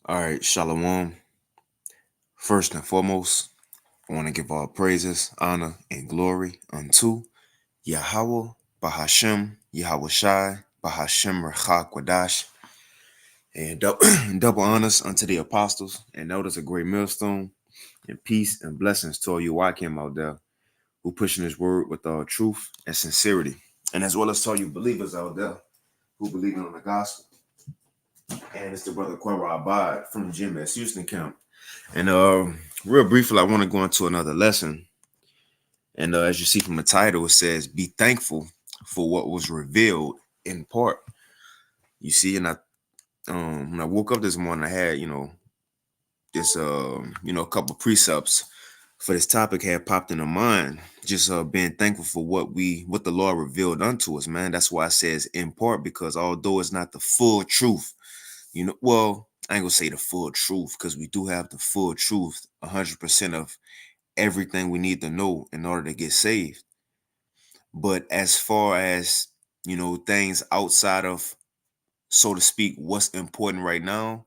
All right, Shalom. First and foremost, I want to give all praises, honor, and glory unto Yahweh, Bahashem, Yahweh Shai, Bahashem Rechak Wadash, and double honors unto the apostles, and notice a great millstone, and peace and blessings to all you Wakim out there who pushing his word with all truth and sincerity, and as well as to all you believers out there who believe in the gospel. And it's the brother Quara Abad from the GMS Houston camp. And real briefly, I want to go into another lesson. And as you see from the title, it says, "Be thankful for what was revealed in part." You see, and I when I woke up this morning, I had this a couple precepts for this topic had popped in my mind. Just being thankful for what the Lord revealed unto us, man. That's why it says in part, because although it's not the full truth, well, I ain't gonna say the full truth because we do have the full truth, 100% of everything we need to know in order to get saved. But as far as, things outside of, so to speak, what's important right now,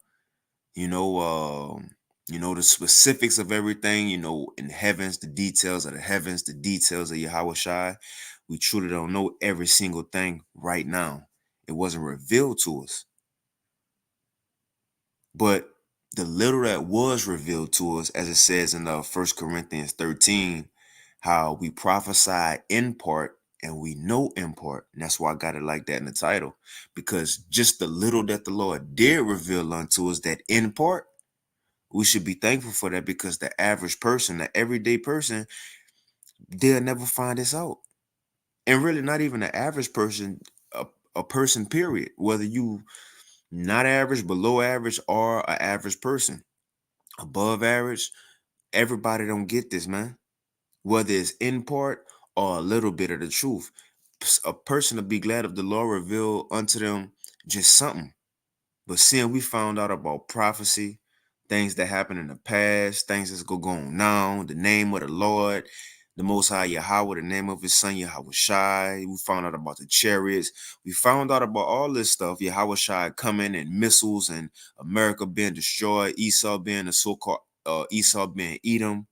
you know, the specifics of everything, in heavens, the details of the heavens, the details of Yahweh Shai, we truly don't know every single thing right now. It wasn't revealed to us. But the little that was revealed to us, as it says in 1 Corinthians 13, how we prophesy in part and we know in part. And that's why I got it like that in the title. Because just the little that the Lord did reveal unto us, that in part, we should be thankful for that, because the average person, the everyday person, they'll never find this out. And really not even the average person, a person, period. Whether you not average, below average, or an average person, above average, everybody don't get this, man. Whether it's in part or a little bit of the truth. A person will be glad if the Lord reveal unto them just something. But seeing we found out about prophecy, things that happened in the past, things that's going on now, the name of the Lord, the Most High Yahweh, the name of his son, Yahweh Shai. We found out about the chariots. We found out about all this stuff. Yahweh Shai coming, and missiles, and America being destroyed, Esau being the so-called Esau being Edom.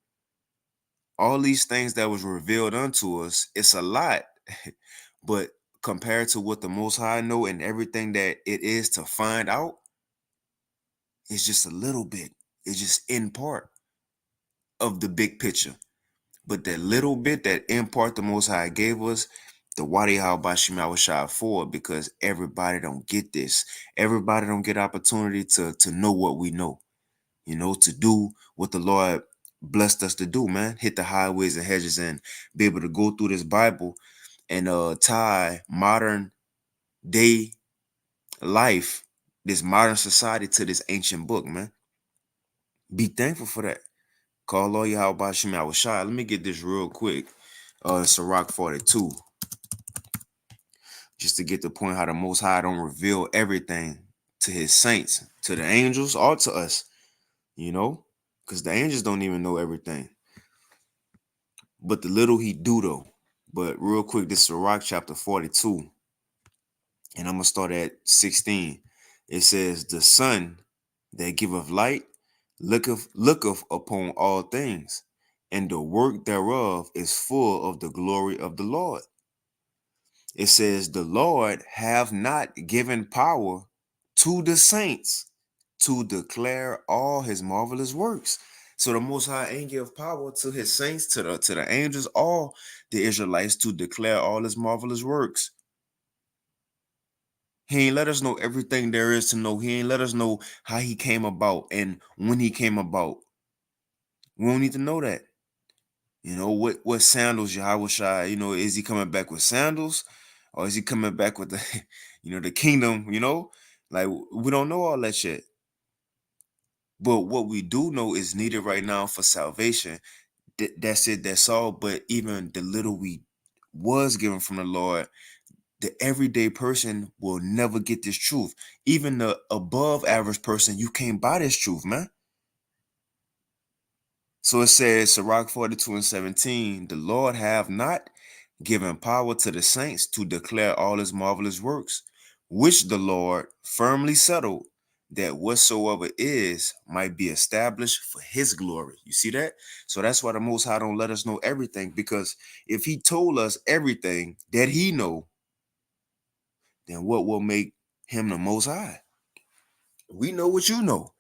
All these things that was revealed unto us, it's a lot. But compared to what the Most High know and everything that it is to find out, it's just a little bit. It's just in part of the big picture. But that little bit, that in part the Most High gave us, the Wadi How Bashim Awashai for, because everybody don't get this. Everybody don't get opportunity to know what we know. To do what the Lord blessed us to do, man. Hit the highways and hedges and be able to go through this Bible and tie modern day life, this modern society, to this ancient book, man. Be thankful for that. Call Lord Yahweh Bashim Awashai. Let me get this real quick. Sirach 42. Just to get the point how the Most High don't reveal everything to his saints, to the angels, or to us, because the angels don't even know everything. But the little he do, though. But real quick, this is Sirach chapter 42. And I'm going to start at 16. It says, "The sun that giveth light looketh upon all things, and the work thereof is full of the glory of the Lord." It says, "The Lord have not given power to the saints to declare all his marvelous works." So the Most High ain't give power to his saints, to the angels, all the Israelites, to declare all his marvelous works. He ain't let us know everything there is to know. He ain't let us know how he came about and when he came about. We don't need to know that. What sandals Yahweh Shai, is he coming back with sandals? Or is he coming back with the, the kingdom, Like, we don't know all that shit. But what we do know is needed right now for salvation. That's it, that's all. But even the little we was given from the Lord, the everyday person will never get this truth. Even the above average person, you can't buy this truth, man. So it says, Sirach 42 and 17, "The Lord have not given power to the saints to declare all his marvelous works, which the Lord firmly settled that whatsoever is might be established for his glory. You see that? So that's why the Most High don't let us know everything, because if he told us everything that he know, then what will make him the Most High? We know what you know.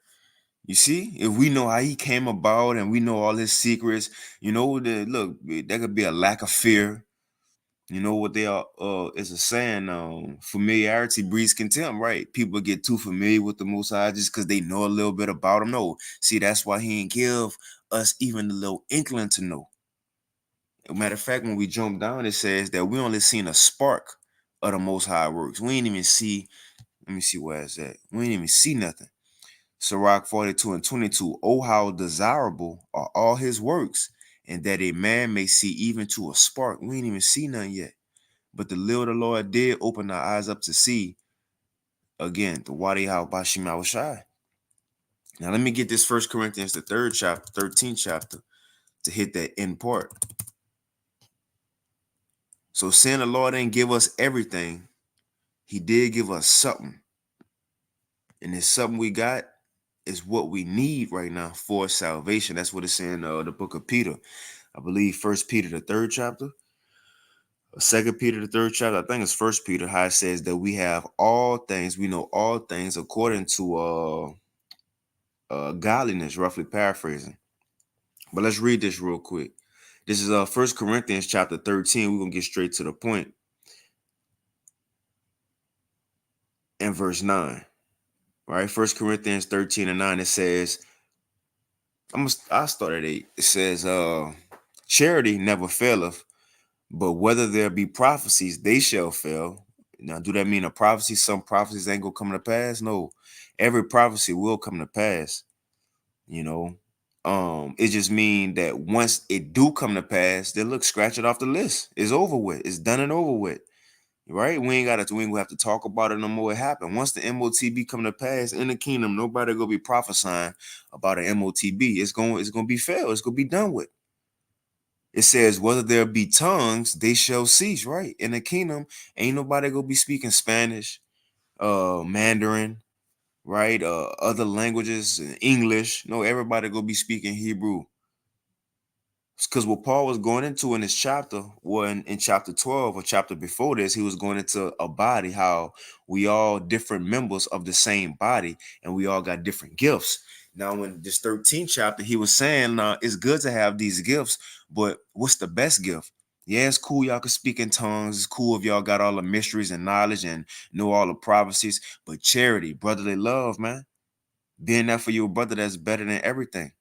You see, if we know how he came about and we know all his secrets, look, there could be a lack of fear. You know what they are? It's a saying, familiarity breeds contempt, right? People get too familiar with the Most High just because they know a little bit about him. No, see, that's why he ain't give us even a little inkling to know. Matter of fact, when we jump down, it says that we only seen a spark of the Most High works. We ain't even see. Let me see where it's at. We ain't even see nothing. Sirach 42 and 22. Oh, how desirable are all his works, and that a man may see even to a spark. We ain't even see none yet. But the Lord did open our eyes up to see, again, the Wadi How Bashim Awashai. Now let me get this First Corinthians, the 3rd chapter, 13th chapter, to hit that end part. So saying the Lord didn't give us everything, he did give us something. And this something we got is what we need right now for salvation. That's what it's saying in the book of Peter. I believe First Peter, the 3rd chapter. Second Peter, the 3rd chapter. I think it's First Peter, how it says that we have all things, we know all things according to godliness, roughly paraphrasing. But let's read this real quick. This is First Corinthians chapter 13. We're gonna get straight to the point. In verse 9. Right? First Corinthians 13 and 9. It says, I'll start at 8. It says, charity never faileth, but whether there be prophecies, they shall fail. Now, do that mean a prophecy? Some prophecies ain't gonna come to pass? No, every prophecy will come to pass. You know, it just mean that once it do come to pass, then look, scratch it off the list. It's over with. It's done and over with. Right? We ain't gonna have to talk about it no more. It happened. Once the MOTB come to pass in the kingdom, nobody gonna be prophesying about an MOTB. It's gonna be failed. It's gonna be done with. It says, whether there be tongues, they shall cease, right? In the kingdom, ain't nobody gonna be speaking Spanish, Mandarin, right? Other languages, English. No, everybody gonna be speaking Hebrew. Because what Paul was going into in this chapter, well, in chapter 12 or chapter before this, he was going into a body, how we all different members of the same body, and we all got different gifts. Now, in this 13th chapter, he was saying, it's good to have these gifts, but what's the best gift? Yeah, it's cool y'all can speak in tongues. It's cool if y'all got all the mysteries and knowledge and know all the prophecies, but charity, brotherly love, man, being there for your brother, that's better than everything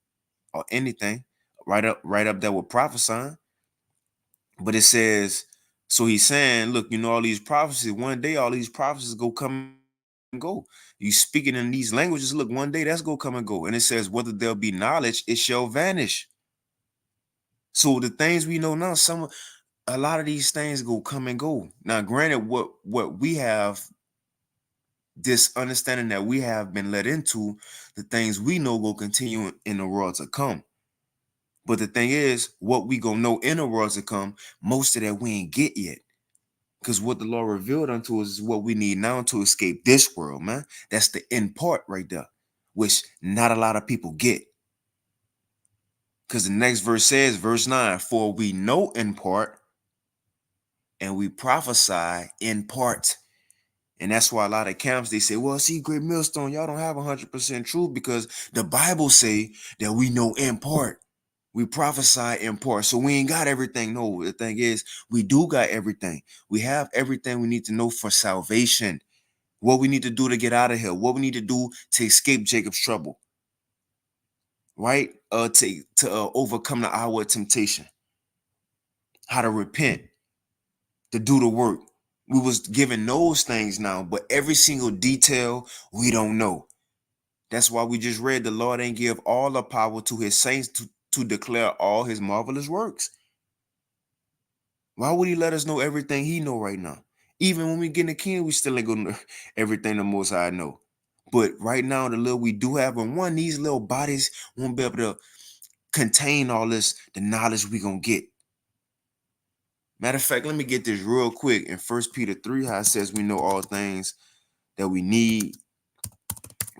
or anything. Right up there with prophesying. But it says, so he's saying, look, all these prophecies, one day all these prophecies go come and go. You speaking in these languages, look, one day that's go come and go. And it says, whether there'll be knowledge, it shall vanish. So the things we know now, a lot of these things go come and go. Now, granted, what we have, this understanding that we have been led into, the things we know will continue in the world to come. But the thing is, what we gonna know in the world to come, most of that we ain't get yet. Because what the Lord revealed unto us is what we need now to escape this world, man. That's the end part right there, which not a lot of people get. Because the next verse says, verse 9, for we know in part and we prophesy in part. And that's why a lot of camps, they say, well, see, Great Millstone, y'all don't have 100% truth because the Bible say that we know in part. We prophesy in part. So we ain't got everything. No, the thing is, we do got everything. We have everything we need to know for salvation. What we need to do to get out of here. What we need to do to escape Jacob's trouble. Right? To overcome the hour of temptation. How to repent. To do the work. We was given those things now, but every single detail we don't know. That's why we just read the Lord ain't give all the power to his saints to declare all his marvelous works. Why would he let us know everything he know right now? Even when we get in the kingdom, we still ain't gonna know everything the Most High know. But right now, the little we do have, and one, these little bodies won't be able to contain all this, the knowledge we gonna get. Matter of fact, let me get this real quick. In 1 Peter 3, how it says we know all things that we need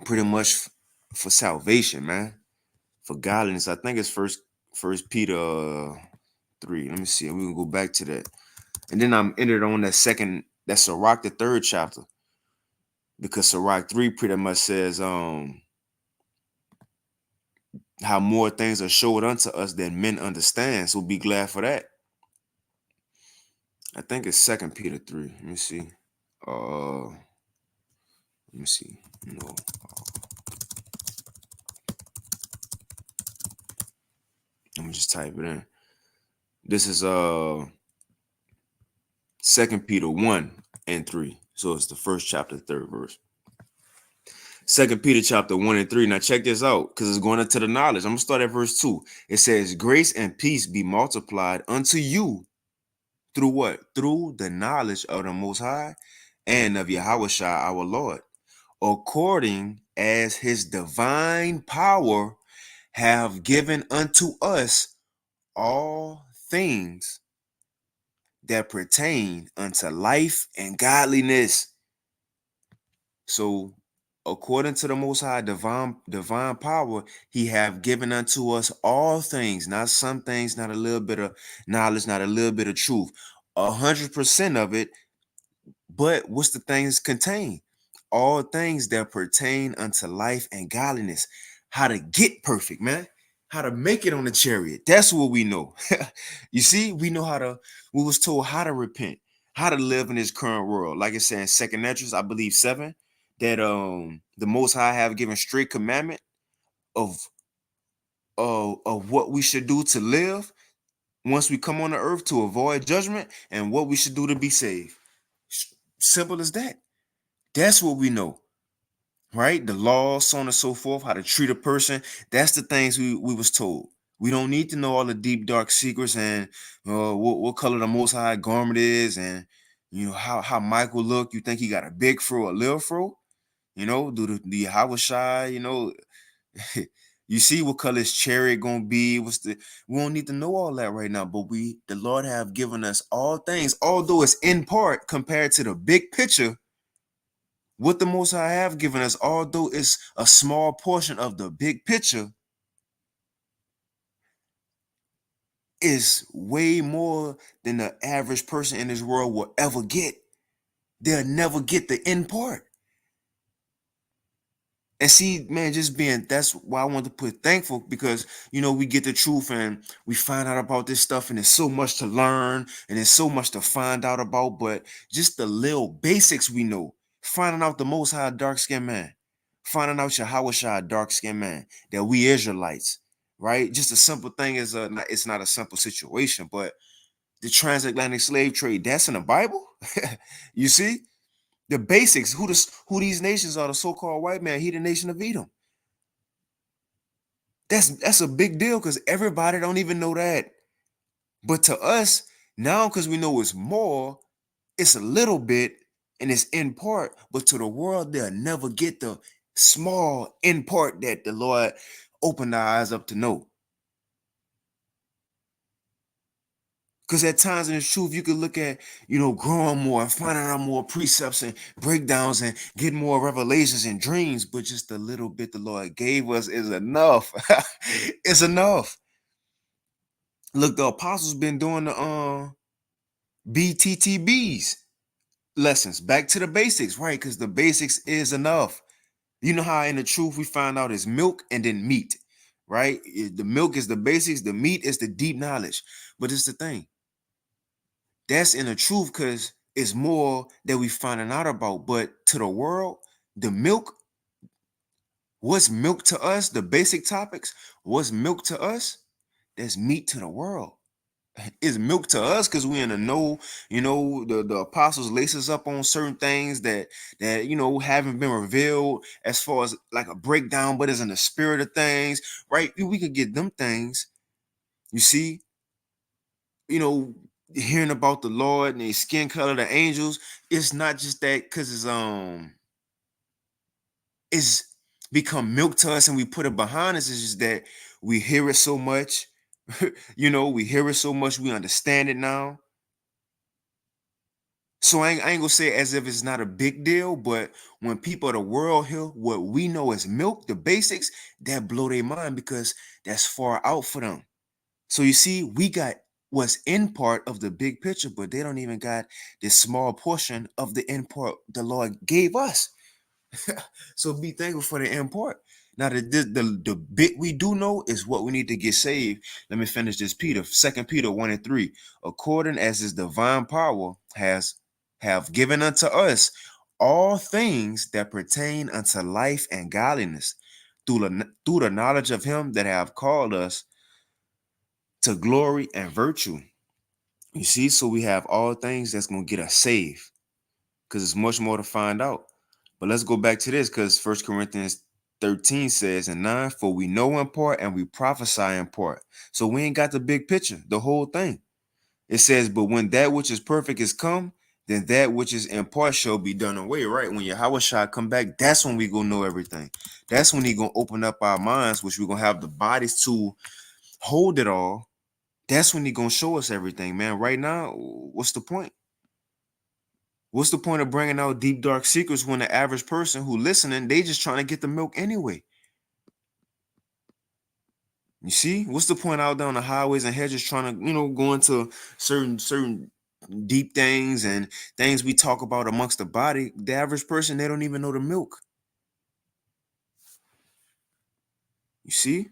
pretty much for salvation, man, for godliness. I think it's First Peter 3. Let me see. We can go back to that, and then I'm entered on that second. That's Sirach, the third chapter, because Sirach 3 pretty much says how more things are showed unto us than men understand. So be glad for that. I think it's Second Peter 3. Let me see. Let me see. No. Let me just type it in. This is Second Peter 1 and 3. So it's the first chapter, third verse. Second Peter chapter 1 and 3. Now check this out, because it's going into the knowledge. I'm gonna start at verse 2. It says, grace and peace be multiplied unto you through what? Through the knowledge of the Most High and of Yahushua our Lord, according as his divine power have given unto us all things that pertain unto life and godliness. So according to the Most High divine power, he have given unto us all things, not some things, not a little bit of knowledge, not a little bit of truth, 100% of it. But what's the things contained? All things that pertain unto life and godliness. How to get perfect, man. How to make it on the chariot. That's what we know. You see, we know we was told how to repent, how to live in this current world. Like it's saying Second Entrance, I believe 7, that the Most High have given straight commandment of of what we should do to live once we come on the earth to avoid judgment, and what we should do to be saved. Simple as that. That's what we know, right? The laws, so on and so forth, how to treat a person. That's the things we was told. We don't need to know all the deep, dark secrets and what color the Most High garment is, and how Michael look. You think he got a big fro, a little fro? Do the Hawashai, you see what color his chariot gonna be? We don't need to know all that right now, but the Lord have given us all things, although it's in part compared to the big picture. What the Most High have given us, although it's a small portion of the big picture, is way more than the average person in this world will ever get. They'll never get the end part. And see, man, that's why I want to put thankful, because, we get the truth and we find out about this stuff, and there's so much to learn and there's so much to find out about, but just the little basics we know, finding out the Most High dark-skinned man, finding out Yahushua dark-skinned man, that we Israelites, right? Just a simple thing is, it's not a simple situation, but the transatlantic slave trade, that's in the Bible. You see? The basics, who these nations are, the so-called white man, he the nation of Edom. That's a big deal, because everybody don't even know that. But to us, now, because we know it's more, it's a little bit and it's in part, but to the world, they'll never get the small in part that the Lord opened our eyes up to know. Because at times in the truth, you could look at, growing more and finding out more precepts and breakdowns and get more revelations and dreams, but just a little bit the Lord gave us is enough. It's enough. Look, the apostles been doing the BTTBs lessons, back to the basics, right? Because the basics is enough. You know how in the truth we find out is milk and then meat, right? The milk is the basics, the meat is the deep knowledge. But it's the thing. That's in the truth, because it's more that we finding out about. But to the world, the milk, what's milk to us, the basic topics, what's milk to us, that's meat to the world. It's milk to us because we in the know, the apostles lace us up on certain things that haven't been revealed as far as like a breakdown, but is in the spirit of things, right? We could get them things, you see, hearing about the Lord and the skin color, the angels. It's not just that, because it's become milk to us and we put it behind us. It's just that we hear it so much, we hear it so much, we understand it now. So I ain't gonna say it as if it's not a big deal, but when people of the world hear what we know as milk, the basics, that blow their mind because that's far out for them. So you see, we got what's in part of the big picture, but they don't even got this small portion of the import the Lord gave us. So be thankful for the import. Now the bit we do know is what we need to get saved. Let me finish this. Peter, 2 Peter 1:3. According as his divine power has have given unto us all things that pertain unto life and godliness through the knowledge of him that have called us to glory and virtue. You see, so we have all things that's gonna get us saved because it's much more to find out. But let's go back to this because First Corinthians 13 says and 9, for we know in part and we prophesy in part. So we ain't got the big picture, the whole thing. It says, but when that which is perfect is come, then that which is in part shall be done away, right? When Yahweh shall come back, that's when we gonna know everything. That's when he gonna open up our minds, which we're gonna have the bodies to hold it all. That's when he gonna show us everything, man. Right now, what's the point? What's the point of bringing out deep dark secrets when the average person who listening, they just trying to get the milk anyway? You see, what's the point out there on the highways and hedges trying to, go into certain deep things and things we talk about amongst the body? The average person, they don't even know the milk. You see?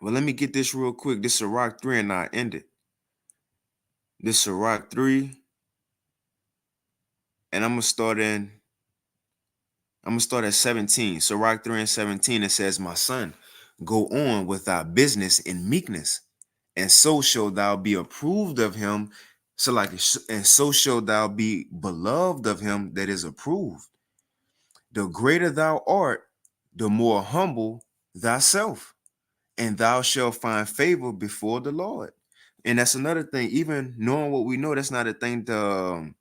Well, let me get this real quick. This is Sirach 3 and I end it. This is Sirach 3, and I'm gonna start at 17. Sirach 3 and 17, it says, my son, go on with thy business in meekness, and so shalt thou be approved of him. And so shalt thou be beloved of him that is approved. The greater thou art, the more humble thyself, and thou shalt find favor before the Lord. And that's another thing. Even knowing what we know, that's not a thing to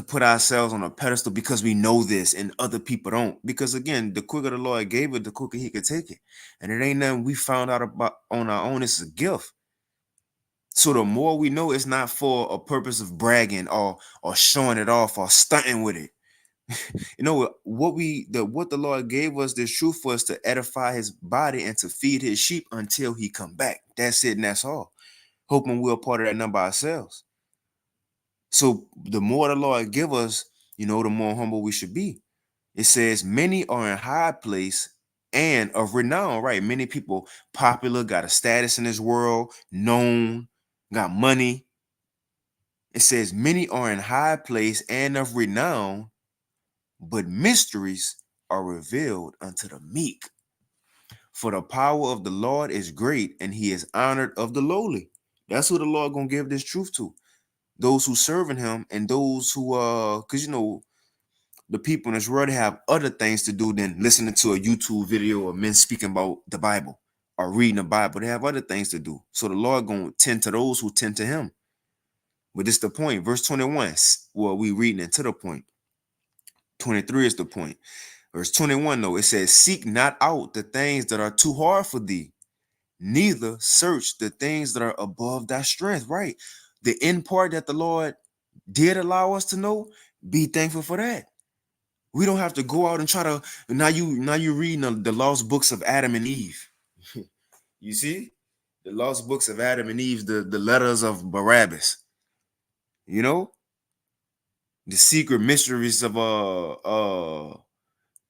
put ourselves on a pedestal because we know this and other people don't. Because again, the quicker the Lord gave it, the quicker he could take it. And it ain't nothing we found out about on our own. It's a gift. So the more we know, it's not for a purpose of bragging or showing it off or stunting with it. What the Lord gave us this truth for us to edify his body and to feed his sheep until he come back. That's it, and that's all. Hoping we're a part of that number ourselves. So the more the Lord give us, the more humble we should be. It says many are in high place and of renown, right? Many people popular, got a status in this world, known, got money. It says many are in high place and of renown, but mysteries are revealed unto the meek. For the power of the Lord is great, and he is honored of the lowly. That's who the Lord gonna give this truth to. Those who serving him and those who because the people in this world have other things to do than listening to a YouTube video of men speaking about the Bible or reading the Bible. They have other things to do. So the Lord gonna tend to those who tend to him. But this the point. Verse 21. Well, we reading it to the point. 23 is the point. Verse 21, though, it says, seek not out the things that are too hard for thee, neither search the things that are above thy strength. Right. The end part that the Lord did allow us to know, be thankful for that. We don't have to go out and try to now you reading the lost books of Adam and Eve. You see? The lost books of Adam and Eve, the letters of Barabbas, you know, the secret mysteries of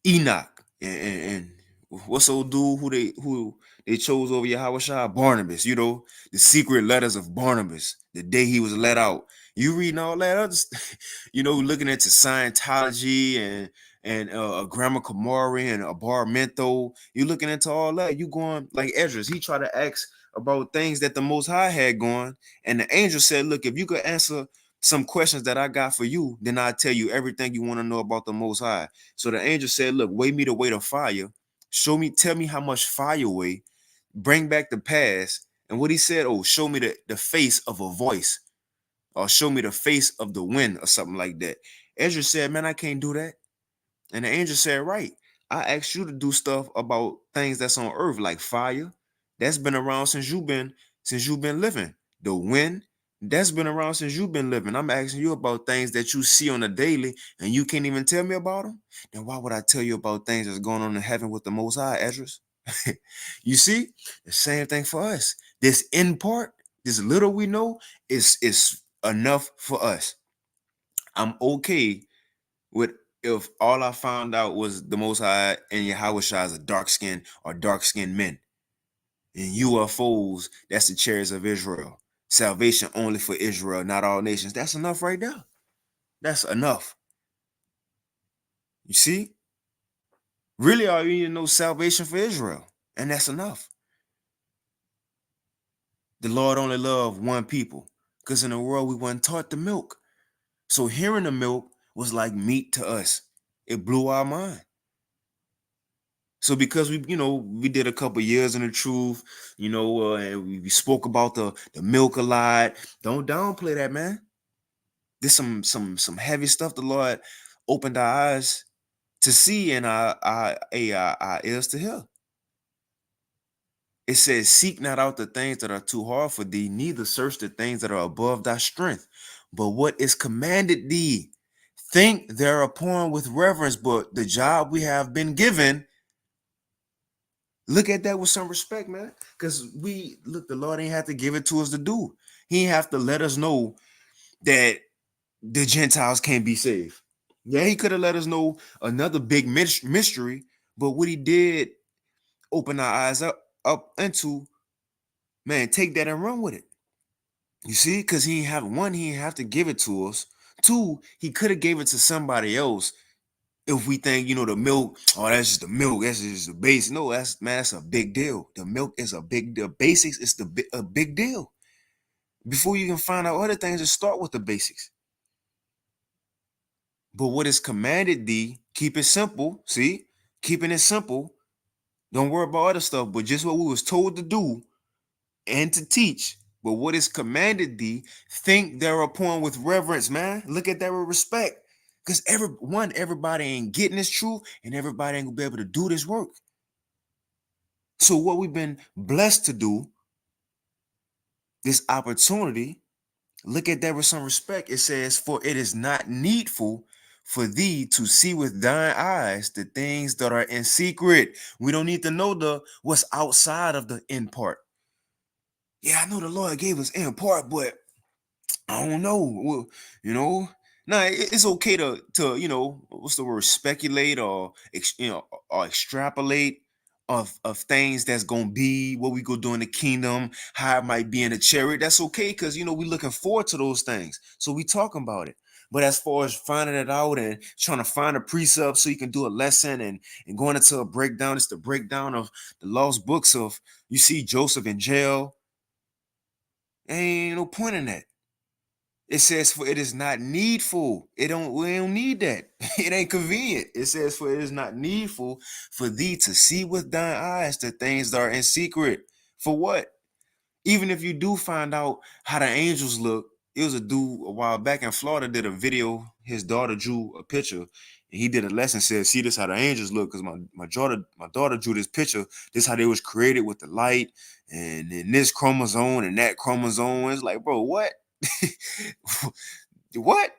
Enoch and what's old dude who they chose over Yahweh Shah? Barnabas, the secret letters of Barnabas, the day he was let out. You reading all that other, looking into Scientology and a Grammar Komori and a Bar Mentho. You looking into all that. You going like Esdras. He tried to ask about things that the Most High had going, and the angel said, "Look, if you could answer some questions that I got for you, then I'll tell you everything you want to know about the Most High." So the angel said, look, weigh me the weight of fire. Tell me how much fire weigh. Bring back the past. And what he said, oh, show me the face of a voice or show me the face of the wind or something like that. Ezra said, man, I can't do that. And the angel said, right, I asked you to do stuff about things that's on earth like fire. That's been around since you've been living. The wind, That's been around since you've been living. I'm asking you about things that you see on a daily and you can't even tell me about them. Then why would I tell you about things that's going on in heaven with the Most High, Esdras? You see, the same thing for us. This in part, this little we know is enough for us. I'm okay with if all I found out was the Most High and Yahweh Shai is a dark skinned men. And UFOs, that's the chariots of Israel. Salvation only for Israel, not all nations. That's enough right there. That's enough. You see? Really, all you need to know is salvation for Israel. And that's enough. The Lord only loved one people. Because in the world we weren't taught the milk. So hearing the milk was like meat to us. It blew our mind. So because we did a couple years in the truth, and we spoke about the milk a lot. Don't downplay that, man. There's some heavy stuff the Lord opened our eyes to see and our ears to hear. It says, seek not out the things that are too hard for thee, neither search the things that are above thy strength, but what is commanded thee. Think thereupon with reverence, but the job we have been given, look at that with some respect, man. Because the Lord ain't have to give it to us to do. He ain't have to let us know that the Gentiles can't be saved. Yeah, he could have let us know another big mystery, but what he did open our eyes up into, man, take that and run with it. You see, because he didn't have to give it to us. Two, he could have gave it to somebody else. If we think, the milk, oh, that's just the milk, that's just the base. No, that's a big deal. The milk is a big deal. Basics is a big deal. Before you can find out other things, just start with the basics. But what is commanded thee, keep it simple. See, keeping it simple. Don't worry about other stuff, but just what we was told to do and to teach. But what is commanded thee, think thereupon with reverence, man. Look at that with respect. Because everybody ain't getting this truth, and everybody ain't gonna be able to do this work. So what we've been blessed to do, this opportunity, look at that with some respect. It says, for it is not needful for thee to see with thine eyes the things that are in secret. We don't need to know what's outside of the in part. Yeah, I know the Lord gave us in part, but I don't know. Well, it's okay to what's the word, speculate or extrapolate of things that's gonna be what we go do in the kingdom, how it might be in the chariot. That's okay because we looking forward to those things. So we talking about it. But as far as finding it out and trying to find a precept so you can do a lesson and going into a breakdown, it's the breakdown of the lost books of you see Joseph in jail. Ain't no point in that. It says, for it is not needful. We don't need that. It ain't convenient. It says, for it is not needful for thee to see with thine eyes the things that are in secret. For what? Even if you do find out how the angels look, it was a dude a while back in Florida did a video. His daughter drew a picture, and he did a lesson. Said, "See this how the angels look?" Because my daughter drew this picture. This how they was created with the light, and then this chromosome and that chromosome. It's like, bro, what? What?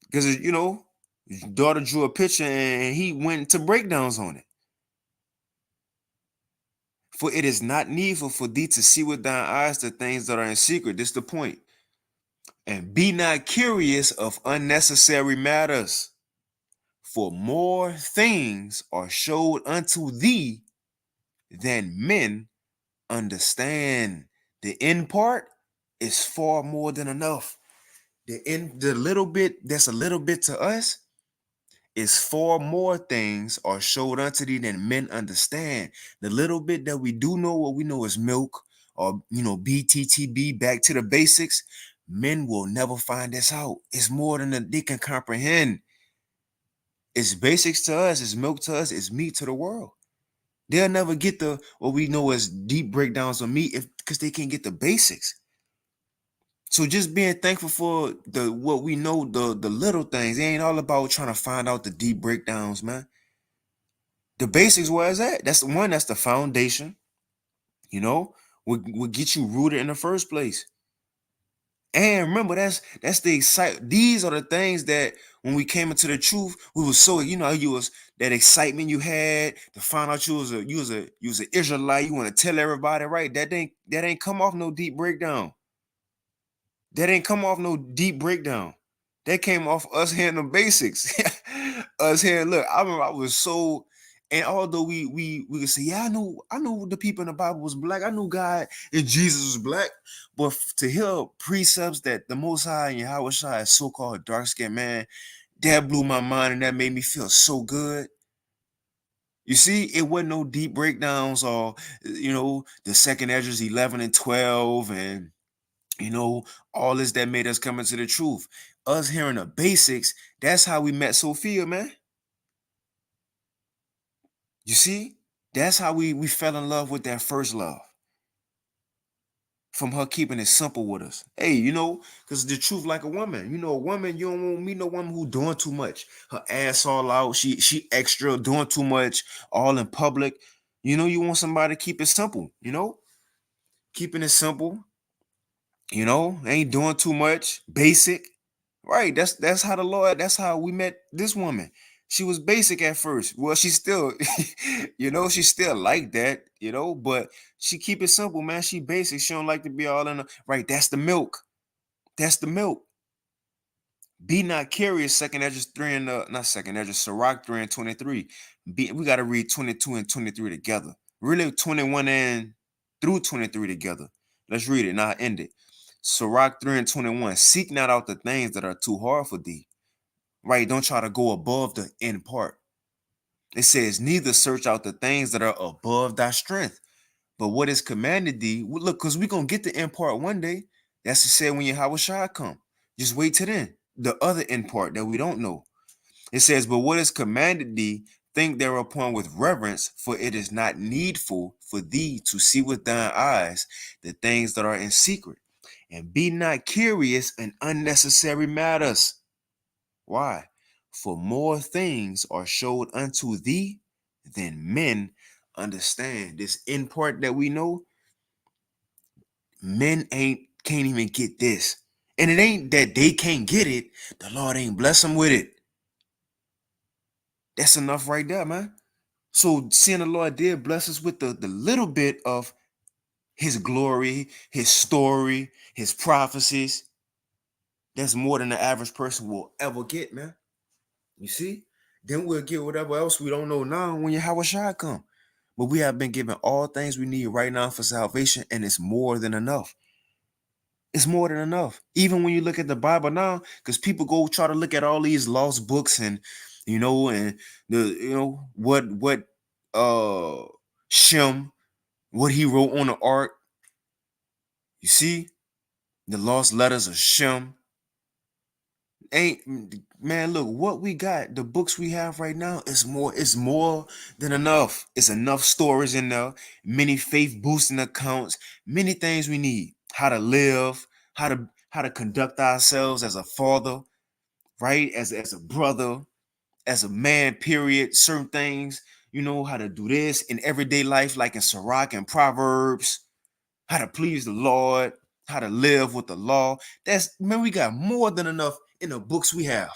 Because his daughter drew a picture and he went to breakdowns on it. For it is not needful for thee to see with thine eyes the things that are in secret. This is the point. And be not curious of unnecessary matters, for more things are showed unto thee than men understand. The end part is far more than enough. The little bit that's a little bit to us is far more things are showed unto thee than men understand. The little bit that we do know, what we know is milk or BTTB, back to the basics. Men will never find this out. It's more than they can comprehend. It's basics to us, it's milk to us, it's meat to the world. They'll never get what we know as deep breakdowns of meat because they can't get the basics. So just being thankful for what we know, the little things. It ain't all about trying to find out the deep breakdowns, man. The basics, where is that? That's the one. That's the foundation. Would get you rooted in the first place. And remember, that's the excite. These are the things that when we came into the truth, we was so, you was that excitement you had to find out you was an Israelite. You want to tell everybody, right? That ain't come off no deep breakdown. That ain't come off no deep breakdown. That came off us hearing the basics. Us hearing, look, I remember I was so, and although we could say, yeah, I know the people in the Bible was black. I knew God and Jesus was black. But to hear precepts that the Most High and Yahweh Shai is so-called dark-skinned man, that blew my mind and that made me feel so good. You see, it wasn't no deep breakdowns or, the second Ezra's 11 and 12 and all this that made us come into the truth. Us hearing the basics, that's how we met Sophia, man. You see? That's how we fell in love with that first love. From her keeping it simple with us. Hey, because the truth like a woman. A woman, you don't want to meet no woman who doing too much. Her ass all out. She extra doing too much, all in public. You want somebody to keep it simple, keeping it simple, ain't doing too much, basic. Right. That's how the Lord, that's how we met this woman. She was basic at first. Well, she still, she's still like that, but she keep it simple, man. She basic. She don't like to be all in the right. That's the milk. That's the milk. Be not curious, second Ezra 3 and not second Ezra, Sirach 3 and 23. We gotta read 22 and 23 together. Really 21 and through 23 together. Let's read it, now end it. Sirach 3 and 21. Seek not out the things that are too hard for thee. Right? Don't try to go above the end part. It says, neither search out the things that are above thy strength. But what is commanded thee, look, because we're going to get the end part one day. That's to say when Yahweh Shai come. Just wait till then. The other end part that we don't know. It says, but what is commanded thee, think thereupon with reverence, for it is not needful for thee to see with thine eyes the things that are in secret. And be not curious in unnecessary matters. Why? For more things are showed unto thee than men understand. This in part that we know, men can't even get this. And it ain't that they can't get it. The Lord ain't bless them with it. That's enough right there, man. So seeing the Lord did bless us with the little bit of his glory, his story, his prophecies. That's more than the average person will ever get, man. You see? Then we'll get whatever else we don't know now when Yahweh Shai come. But we have been given all things we need right now for salvation, and it's more than enough. It's more than enough. Even when you look at the Bible now, because people go try to look at all these lost books and and what uh Shem, what he wrote on the ark. You see, the lost letters of Shem. Ain't Man, look what we got. The books we have right now is more than enough. It's enough stories in there, many faith boosting accounts, many things we need. How to live, how to conduct ourselves as a father, right? As a brother, as a man, period. Certain things, how to do this in everyday life, like in Sirach and Proverbs, how to please the Lord, how to live with the law. We got more than enough in the books we have.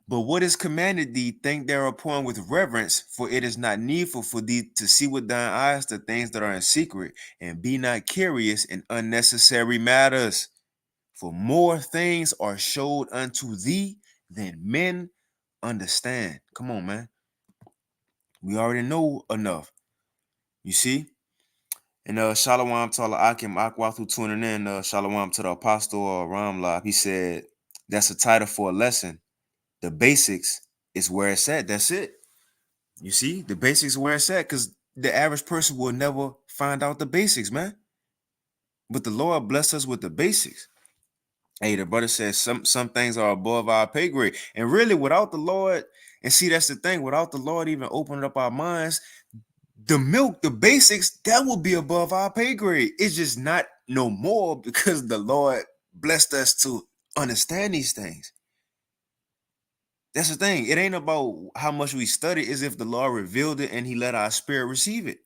But what is commanded thee, think thereupon with reverence, for it is not needful for thee to see with thine eyes the things that are in secret, and be not curious in unnecessary matters. For more things are showed unto thee than men understand. Come on, man. We already know enough. You see? And Shalom to Allah Akim Akwathu tuning in. Shalom to the Apostle Ramlab. He said, that's a title for a lesson. The basics is where it's at. That's it. You see, the basics where it's at, because the average person will never find out the basics, man. But the Lord bless us with the basics. Hey, the brother says some things are above our pay grade. And really, without the Lord, and see, that's the thing, without the Lord even opening up our minds, the milk, the basics, that will be above our pay grade. It's just not no more because the Lord blessed us to understand these things. That's the thing. It ain't about how much we study, is if the Lord revealed it and he let our spirit receive it.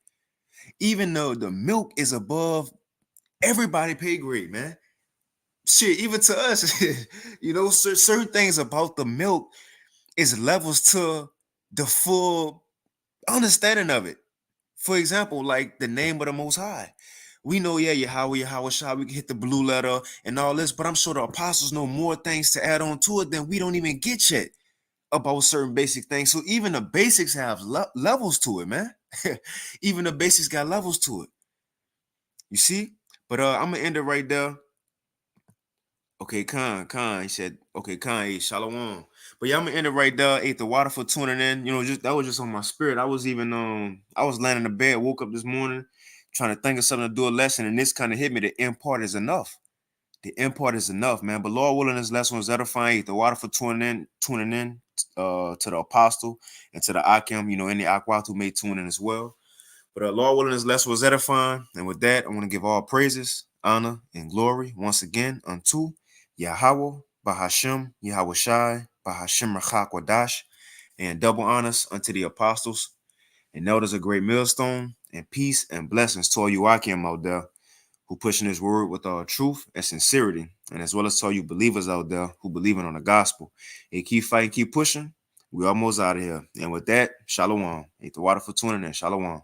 Even though the milk is above Everybody pay grade, man. Shit, even to us, certain things about the milk is levels to the full understanding of it. For example, like the name of the Most High. We know, yeah, Yahweh Shah, we can hit the blue letter and all this, but I'm sure the apostles know more things to add on to it than we don't even get yet about certain basic things. So even the basics have levels to it, man. Even the basics got levels to it. You see? But I'm gonna end it right there. Okay, Khan. He said, okay, Khan, hey, Shalom. But yeah, I'm gonna end it right there. Ate the water for tuning in. Just that was just on my spirit. I was laying in the bed, woke up this morning, trying to think of something to do a lesson, and this kind of hit me. The end part is enough. The end part is enough, man. But Lord willing, this lesson was edifying. Ate the water for tuning in to the apostle and to the Akim, any Akwat who may tune in as well. But Lord willing, this lesson was edifying. And with that, I want to give all praises, honor, and glory once again unto Yahweh, Bahashem, Yahweh Shai, Bahashem Rachak Wadash, and double honors unto the apostles and elders of Great Millstone, and peace and blessings to all you Akim out there who pushing his word with all truth and sincerity, and as well as to all you believers out there who believing on the gospel. Hey, keep fighting, keep pushing. We almost out of here. And with that, shalom. Eat the water for tuning in. Shalom.